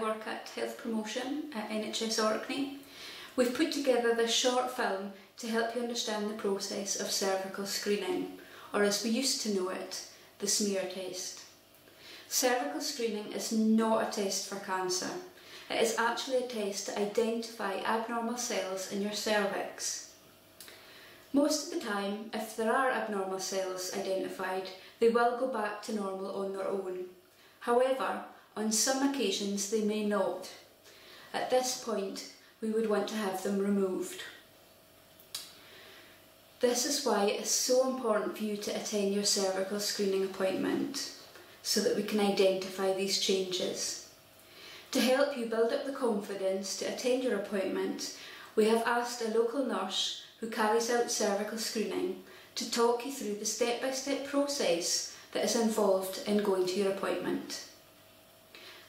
work at Health Promotion at NHS Orkney. We've put together this short film to help you understand the process of cervical screening, or as we used to know it, the smear test. Cervical screening is not a test for cancer. It is actually a test to identify abnormal cells in your cervix. Most of the time, if there are abnormal cells identified, they will go back to normal on their own. However, on some occasions they may not. At this point, we would want to have them removed. This is why it is so important for you to attend your cervical screening appointment, so that we can identify these changes. To help you build up the confidence to attend your appointment, we have asked a local nurse who carries out cervical screening to talk you through the step-by-step process that is involved in going to your appointment.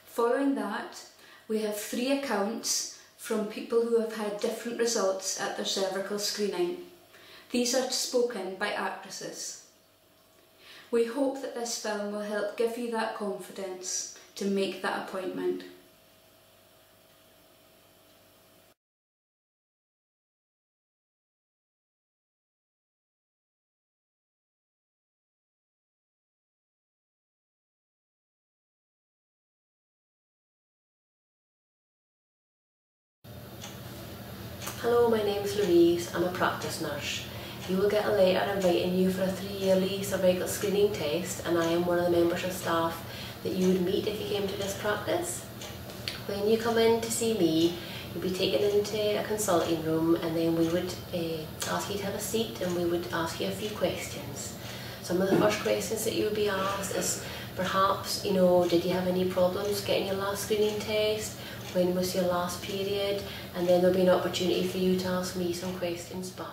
Following that, we have 3 accounts from people who have had different results at their cervical screening. These are spoken by actresses. We hope that this film will help give you that confidence to make that appointment. Hello, my name is Louise. I'm a practice nurse. You will get a letter inviting you for a 3-yearly cervical screening test, and I am one of the members of staff that you would meet if you came to this practice. When you come in to see me, you'll be taken into a consulting room, and then we would ask you to have a seat and we would ask you a few questions. Some of the first questions that you would be asked is perhaps, did you have any problems getting your last screening test? When was your last period? And then there'll be an opportunity for you to ask me some questions back.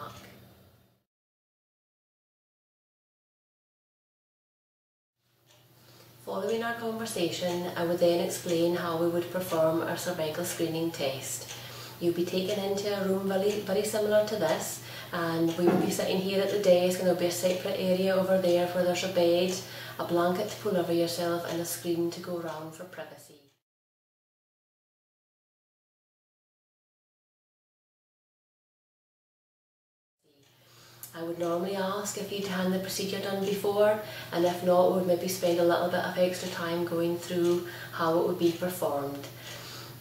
Following our conversation, I would then explain how we would perform our cervical screening test. You'll be taken into a room very similar to this, and we will be sitting here at the desk, and there'll be a separate area over there where there's a bed, a blanket to pull over yourself, and a screen to go round for privacy. I would normally ask if you'd had the procedure done before, and if not, we would maybe spend a little bit of extra time going through how it would be performed.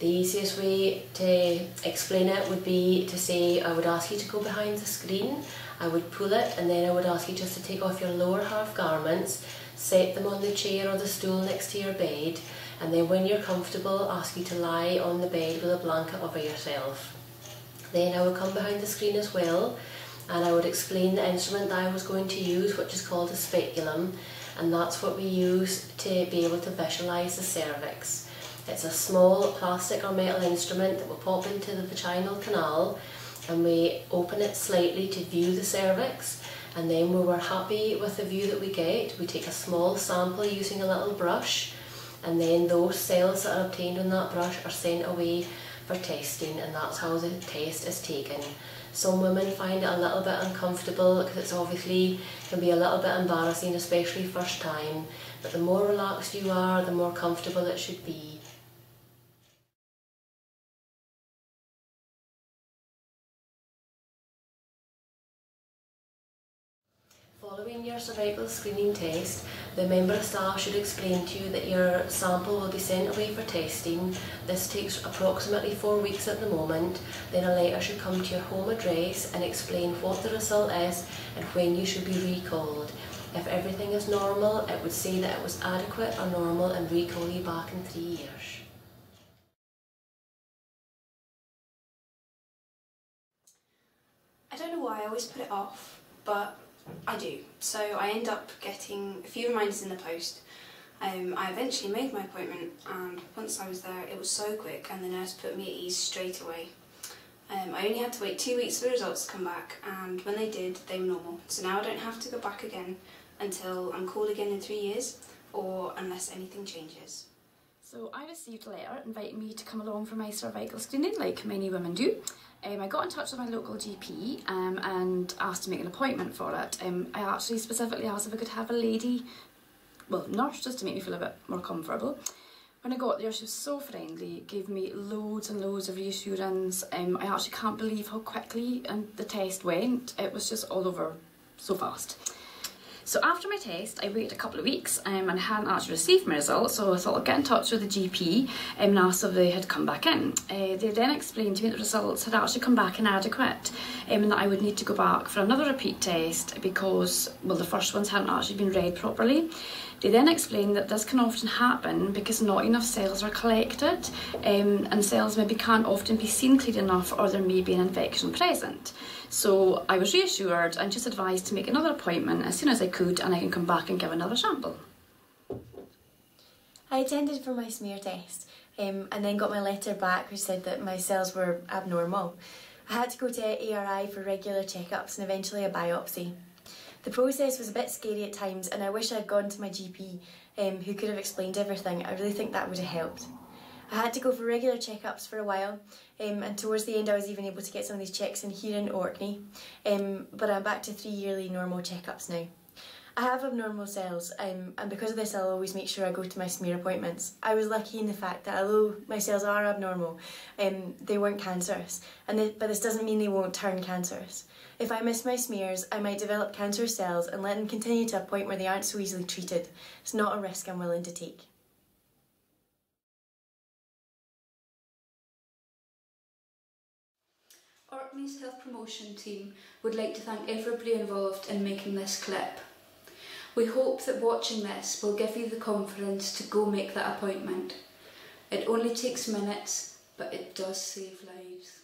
The easiest way to explain it would be to say I would ask you to go behind the screen, I would pull it, and then I would ask you just to take off your lower half garments, set them on the chair or the stool next to your bed, and then when you're comfortable, ask you to lie on the bed with a blanket over yourself. Then I would come behind the screen as well, and I would explain the instrument that I was going to use, which is called a speculum, and that's what we use to be able to visualise the cervix. It's a small plastic or metal instrument that will pop into the vaginal canal, and we open it slightly to view the cervix, and then when we're happy with the view that we get, we take a small sample using a little brush, and then those cells that are obtained on that brush are sent away for testing, and that's how the test is taken. Some women find it a little bit uncomfortable because it's obviously can be a little bit embarrassing, especially first time, but the more relaxed you are, the more comfortable it should be. Following your cervical screening test, the member of staff should explain to you that your sample will be sent away for testing. This takes approximately 4 weeks at the moment. Then a letter should come to your home address and explain what the result is and when you should be recalled. If everything is normal, it would say that it was adequate or normal and recall you back in 3 years. I don't know why I always put it off, but I do. So I end up getting a few reminders in the post. I eventually made my appointment, and once I was there it was so quick and the nurse put me at ease straight away. I only had to wait 2 weeks for the results to come back, and when they did, they were normal. So now I don't have to go back again until I'm called again in 3 years, or unless anything changes. So I received a letter inviting me to come along for my cervical screening, like many women do. I got in touch with my local GP and asked to make an appointment for it. I actually specifically asked if I could have a lady, nurse, just to make me feel a bit more comfortable. When I got there, she was so friendly, gave me loads and loads of reassurance. I actually can't believe how quickly the test went. It was just all over so fast. So after my test, I waited a couple of weeks and I hadn't actually received my results, so I thought I'd get in touch with the GP and ask if they had come back in. They then explained to me that the results had actually come back inadequate and that I would need to go back for another repeat test because, well, the first ones hadn't actually been read properly. They then explained that this can often happen because not enough cells are collected and cells maybe can't often be seen clear enough, or there may be an infection present. So I was reassured and just advised to make another appointment as soon as I could, and I can come back and give another sample. I attended for my smear test and then got my letter back which said that my cells were abnormal. I had to go to ARI for regular checkups and eventually a biopsy. The process was a bit scary at times, and I wish I'd gone to my GP who could have explained everything. I really think that would have helped. I had to go for regular checkups for a while, and towards the end I was even able to get some of these checks in here in Orkney, but I'm back to 3 yearly normal checkups now. I have abnormal cells, and because of this I'll always make sure I go to my smear appointments. I was lucky in the fact that although my cells are abnormal, they weren't cancerous, but this doesn't mean they won't turn cancerous. If I miss my smears, I might develop cancerous cells and let them continue to a point where they aren't so easily treated. It's not a risk I'm willing to take. Orkney's Health Promotion team would like to thank everybody involved in making this clip. We hope that watching this will give you the confidence to go make that appointment. It only takes minutes, but it does save lives.